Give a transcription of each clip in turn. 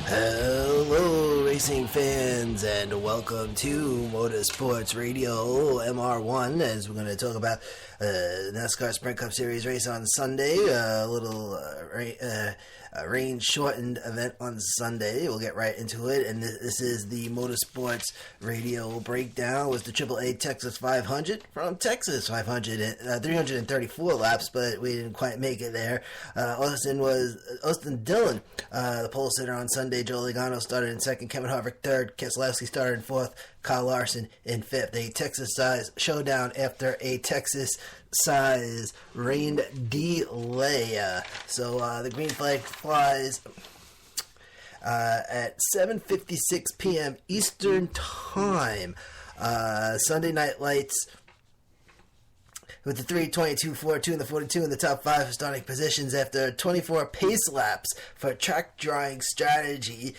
Hello, racing fans, and welcome to Motorsports Radio MR1, as we're going to talk about NASCAR Sprint Cup Series race on Sunday, a little rain-shortened event on Sunday. We'll get right into it, and this is the Motorsports Radio breakdown. It was the AAA Texas 500 from Texas 500, 334 laps, but we didn't quite make it there. Austin Dillon, the pole sitter on Sunday. Joe Logano started in second, Kevin Harvick third, Keselowski started in fourth, Kyle Larson in fifth. A Texas-size showdown after a Texas-size rain delay. So the green flag flies at 7:56 p.m. Eastern Time. Sunday Night Lights with the 3:22, 42, and the 42 in the top five starting positions after 24 pace laps for track drying strategy.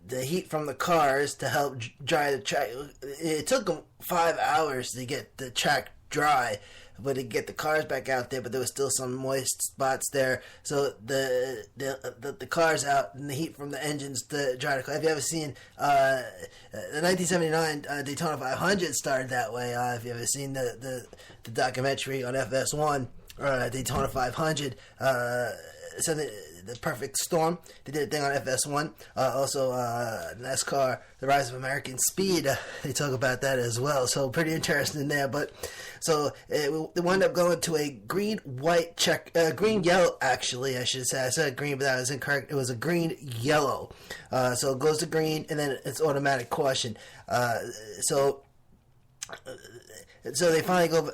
The heat from the cars to help dry the track. It took them 5 hours to get the track dry, but to get the cars back out there, but there was still some moist spots there. So the cars out and the heat from the engines to dry the car. Have you ever seen the 1979 Daytona 500 started that way? If you ever seen the documentary on FS1 or Daytona 500, so the perfect storm. They did a thing on FS1. Also, NASCAR, the rise of American speed. They talk about that as well. So pretty interesting there. But so they wound up going to a green-white check, green-yellow. Actually, I should say I said green, but that was incorrect. It was a green-yellow. So it goes to green, and then it's automatic caution. So they finally go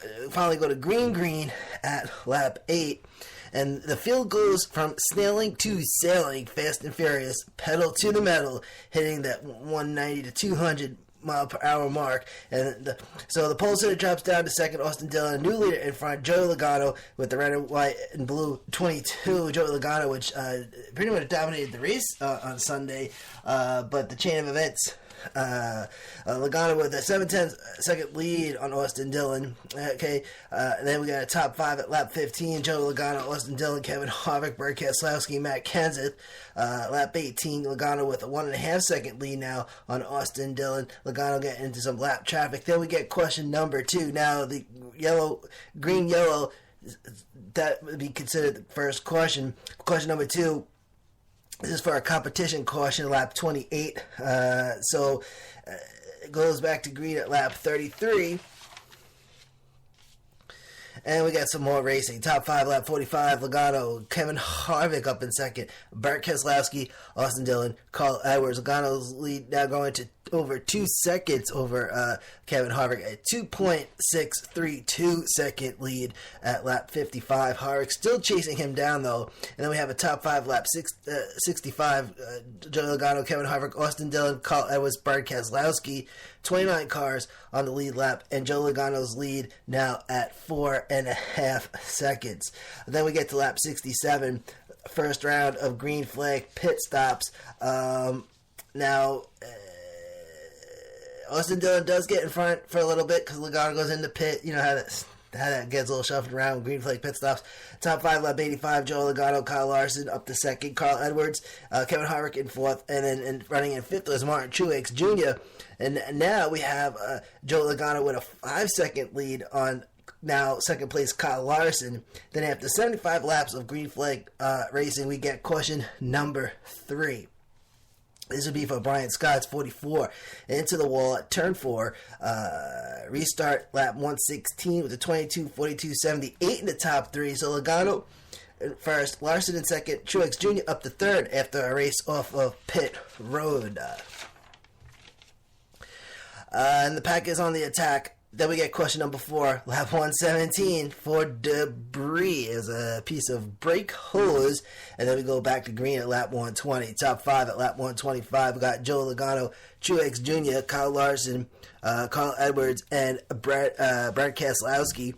to green at lap 8. And the field goes from snailing to sailing, fast and furious, pedal to the metal, hitting that 190 to 200 mile per hour mark. And so the pole sitter drops down to second, Austin Dillon, new leader in front, Joey Logano with the red and white and blue 22. Joey Logano, which pretty much dominated the race on Sunday, but the chain of events. Logano with a 7/10 second lead on Austin Dillon. Okay, and then we got a top five at lap 15. Joe Logano, Austin Dillon, Kevin Harvick, Burt Keselowski, Matt Kenseth. Lap 18, Logano with a 1.5 second lead now on Austin Dillon. Logano getting into some lap traffic. Then we get question number 2. Now the green yellow, that would be considered the first question. Question number 2. This is for a competition caution, lap 28. So it goes back to green at lap 33. And we got some more racing. Top 5, lap 45, Logano, Kevin Harvick up in second, Burt Keselowski, Austin Dillon, Carl Edwards. Logano's lead now going to over 2 seconds over Kevin Harvick, a 2.632 second lead at lap 55. Harvick still chasing him down, though. And then we have a top 5, lap 65, Joe Logano, Kevin Harvick, Austin Dillon, Carl Edwards, Burt Keselowski. 29 cars on the lead lap, and Joe Logano's lead now at 4.5 seconds. Then we get to lap 67, first round of green flag pit stops. Now, Austin Dillon does get in front for a little bit because Logano goes in the pit. You know how that gets a little shuffled around. Green flag pit stops. Top 5, lap 85, Joe Logano, Kyle Larson up to second, Carl Edwards, Kevin Harvick in fourth, and then running in fifth was Martin Truex Jr. And now we have Joe Logano with a 5 second lead on now second place Kyle Larson. Then after 75 laps of green flag racing, we get caution number 3. This would be for Brian Scott's 44. Into the wall at turn 4. Restart lap 116 with a 22, 42, 78 in the top 3. So Logano first, Larson in second, Truex Jr. up to third after a race off of pit road. And the pack is on the attack. Then we get question number 4, lap 117 for debris. Is a piece of brake hose. And then we go back to green at lap 120. Top 5 at lap 125. We got Joe Logano, Truex Jr., Kyle Larson, Carl Edwards, and Brad Keselowski.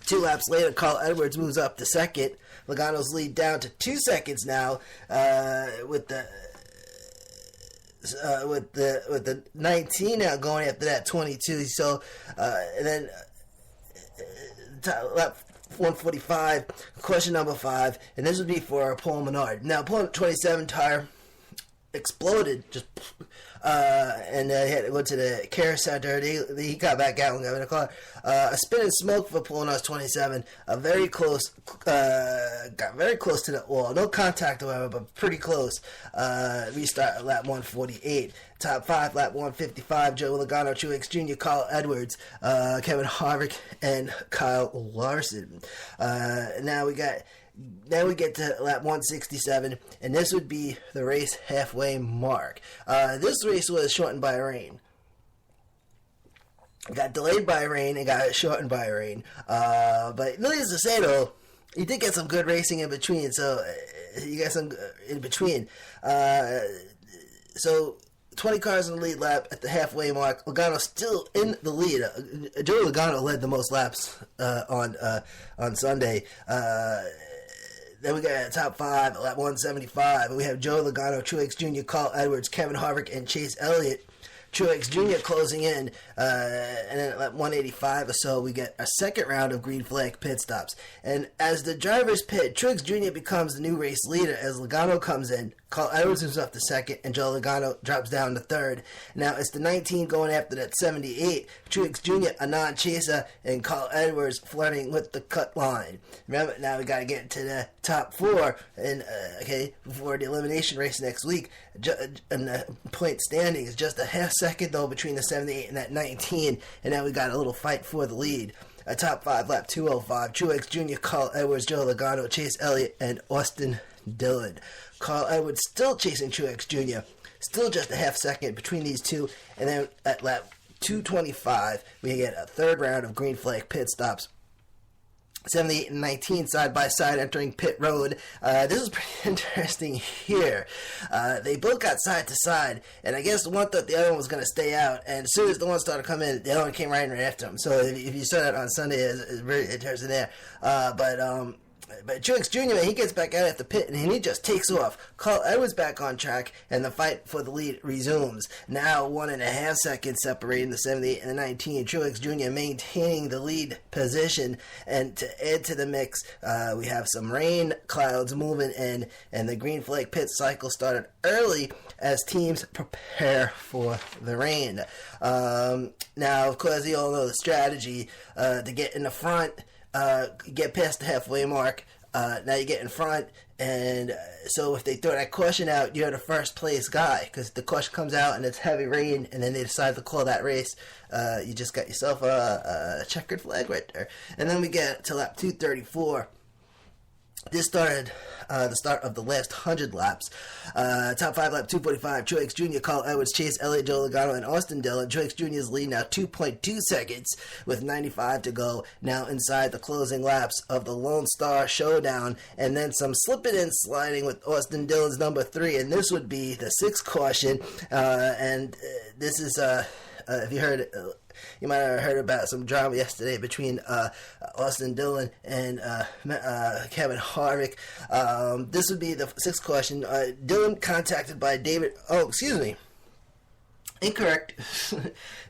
2 laps later, Carl Edwards moves up to second. Logano's lead down to 2 seconds now with the 19 now going after that 22. So and then lap 145, question number 5, and this would be for Paul Menard. Now, Paul 27 tire exploded, just and he had to go to the care center. He got back out and got in a car. A spin and smoke for Polnar's 27. Very close, got very close to the wall. No contact, however, but pretty close. Restart at lap 148. Top 5, lap 155. Joe Logano, Truex Jr., Carl Edwards, Kevin Harvick, and Kyle Larson. Now we get to lap 167, and this would be the race halfway mark. This race was shortened by rain. It got delayed by rain and got shortened by rain. But needless to say, though, you did get some good racing in between. So you got some in between. So 20 cars in the lead lap at the halfway mark. Logano still in the lead. Joey Logano led the most laps on Sunday. Then we got top 5, lap 175. We have Joey Logano, Truex Jr., Carl Edwards, Kevin Harvick, and Chase Elliott. Truex Jr. closing in, and then at lap 185 or so, we get a second round of green flag pit stops. And as the drivers pit, Truex Jr. becomes the new race leader as Logano comes in. Carl Edwards moves up to second, and Joe Logano drops down to third. Now it's the 19 going after that 78. Truex Jr., a non-chaser, and Carl Edwards flirting with the cut line. Remember, now we got to get to the top 4, and before the elimination race next week. And the point standing is just a half second though between the 78 and that 19, and now we got a little fight for the lead. A top 5, lap 205. Truex Jr., Carl Edwards, Joe Logano, Chase Elliott, and Austin Dillon. Carl Edwards still chasing Truex Jr. Still just a half second between these two. And then at lap 225, we get a third round of green flag pit stops. 78 and 19 side by side entering pit road. This was pretty interesting here. They both got side to side, and I guess one thought the other one was going to stay out, and as soon as the one started coming in, the other one came right after him. So if you saw that on Sunday, it's very interesting there. But Truex Jr., he gets back out at the pit, and he just takes off. Carl Edwards back on track, and the fight for the lead resumes. Now 1.5 seconds separating the 78 and the 19. Truex Jr. maintaining the lead position. And to add to the mix, we have some rain clouds moving in, and the green flag pit cycle started early as teams prepare for the rain. Now, of course, you all know the strategy to get in the front. Get past the halfway mark. Now you get in front, and so if they throw that caution out, you're the first place guy, because the caution comes out and it's heavy rain, and then they decide to call that race. You just got yourself a checkered flag right there. And then we get to lap 234. This started the start of the last 100 laps. Top 5, lap 245. Truex Jr., Carl Edwards, Chase Elliott, Joe Logano, and Austin Dillon. Truex Jr.'s lead now 2.2 seconds with 95 to go. Now inside the closing laps of the Lone Star Showdown. And then some slipping and sliding with Austin Dillon's number 3. And this would be the 6th caution. This is, if you heard you might have heard about some drama yesterday between Austin Dillon and Kevin Harvick. This would be the 6th caution. Dillon contacted by David. Oh, excuse me. Incorrect.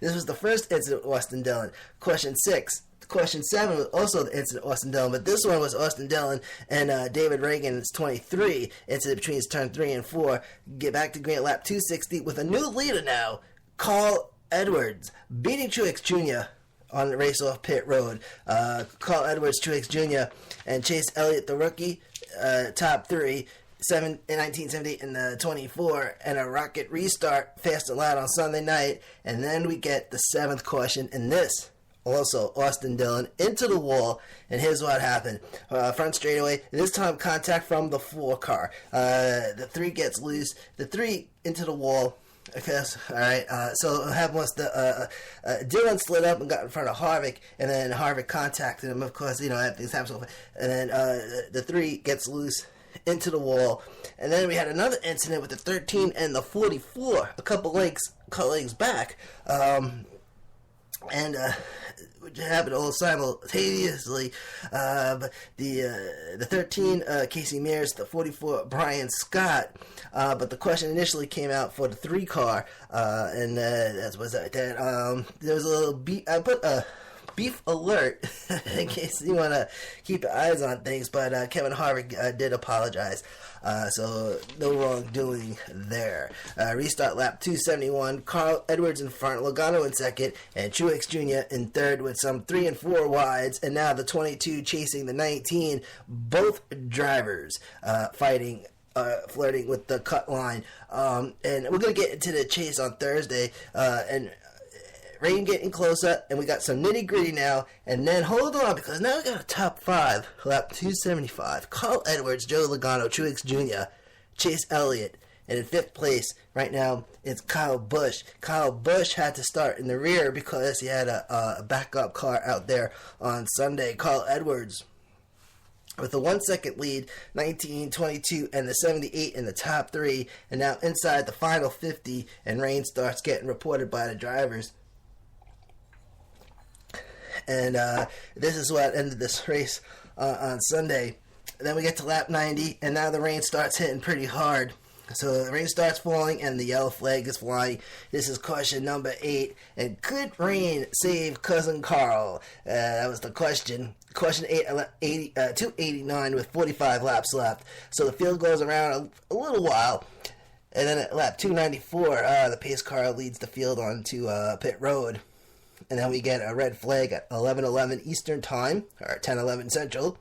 This was the first incident with Austin Dillon. Question 6. Question 7 was also the incident with Austin Dillon, but this one was Austin Dillon and David Reagan's 23 incident between turn 3 and 4. Get back to green at lap 260 with a new leader now, Carl Edwards, beating Truex Jr. on the race-off pit road. Carl Edwards, Truex Jr., and Chase Elliott, the rookie, top 3, 1978 and 24, and a rocket restart fast and loud on Sunday night. And then we get the 7th caution, and this also Austin Dillon into the wall, and here's what happened. Front straightaway, this time contact from the 4 car. The 3 gets loose, the 3 into the wall. Okay, alright, so what happened was Dillon slid up and got in front of Harvick, and then Harvick contacted him, of course, things happen, and then the 3 gets loose into the wall, and then we had another incident with the 13 and the 44, a couple legs back, which happened all simultaneously. But the 13, Casey Mears, the 44, Brian Scott. But the question initially came out for the 3 car, and that was that. There was a little beat. I put beef alert in case you want to keep your eyes on things. But Kevin Harvick did apologize. So no wrongdoing there. Restart lap 271. Carl Edwards in front, Logano in second, and Truex Jr. in third with some 3 and 4 wides. And now the 22 chasing the 19. Both drivers fighting. Flirting with the cut line. And we're going to get into the chase on Thursday. And rain getting closer. And we got some nitty gritty now. And then hold on, because now we got a top 5. Lap 275. Carl Edwards, Joe Logano, Truex Jr., Chase Elliott. And in 5th place right now, it's Kyle Busch. Kyle Busch had to start in the rear because he had a backup car out there on Sunday. Carl Edwards with a 1 second lead, 19, 22, and the 78 in the top 3, and now inside the final 50, and rain starts getting reported by the drivers. And this is what ended this race on Sunday. Then we get to lap 90, and now the rain starts hitting pretty hard. So the rain starts falling, and the yellow flag is flying. This is caution number 8, and could rain save Cousin Carl? That was the question. Question 8, 289 with 45 laps left. So the field goes around a little while. And then at lap 294, the pace car leads the field onto pit road. And then we get a red flag at 11:11 Eastern Time, or 10:11 Central.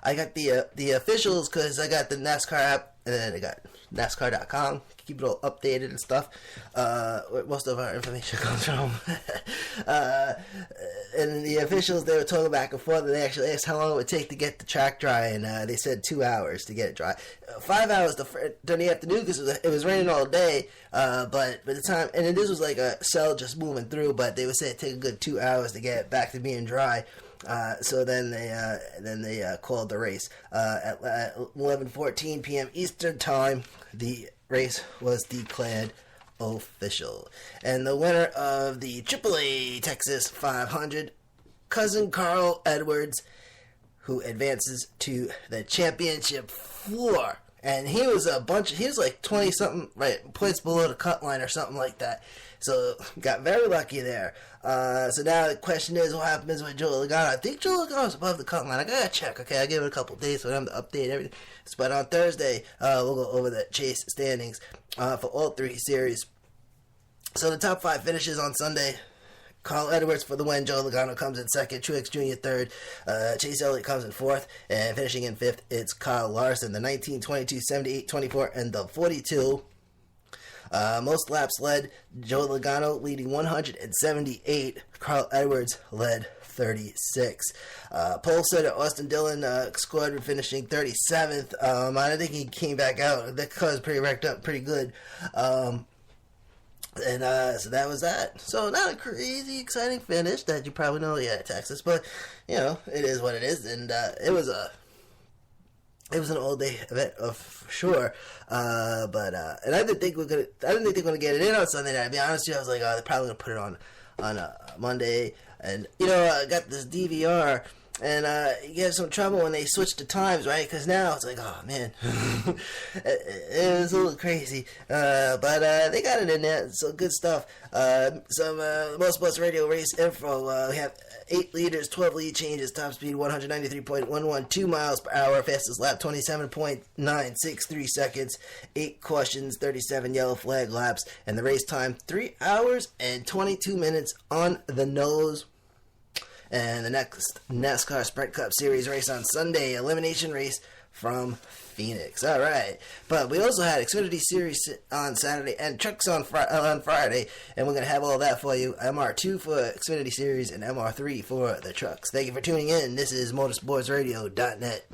I got the officials because I got the NASCAR app, and then I got NASCAR.com. Keep it all updated and stuff. Where most of our information comes from. And the officials, they were talking back and forth, and they actually asked how long it would take to get the track dry, and they said 2 hours to get it dry. 5 hours during the afternoon because it was raining all day. But by the time, and this was like a cell just moving through, but they would say it'd take a good 2 hours to get it back to being dry. So then they called the race at 11:14 p.m. Eastern Time. The race was declared official, and the winner of the AAA Texas 500, Cousin Carl Edwards, who advances to the championship floor. And he was like 20 something points below the cut line or something like that. So got very lucky there. So now the question is, what happens with Joe Logano? I think Joe Logano's above the cut line. I gotta check. Okay, I'll give it a couple days for them to update everything. But on Thursday, we'll go over the chase standings for all 3 series. So the top 5 finishes on Sunday. Carl Edwards for the win. Joe Logano comes in second. Truex Jr. third. Chase Elliott comes in fourth. And finishing in fifth, it's Kyle Larson. The 19, 22, 78, 24, and the 42. Most laps led. Joe Logano leading 178. Carl Edwards led 36. Pole setter Austin Dillon scored, finishing 37th. I think he came back out. That car was pretty wrecked up, pretty good. So that was that. So not a crazy exciting finish that you probably know at Texas, but it is what it is, and it was an all day event for sure. But I didn't think they were gonna get it in on Sunday night. To be honest with you, I was like, they're probably gonna put it on Monday, and I got this DVR. And you get some trouble when they switch the times, right? Because now it's like, oh man, it was a little crazy. But they got it in there, so good stuff. Some Motorsports Radio race info. We have 8 leaders, 12 lead changes, top speed 193.112 miles per hour, fastest lap 27.963 seconds, 8 cautions, 37 yellow flag laps, and the race time 3 hours and 22 minutes on the nose. And the next NASCAR Sprint Cup Series race on Sunday, elimination race from Phoenix. All right. But we also had Xfinity Series on Saturday and trucks on Friday. And we're going to have all that for you. MR2 for Xfinity Series and MR3 for the trucks. Thank you for tuning in. This is motorsportsradio.net.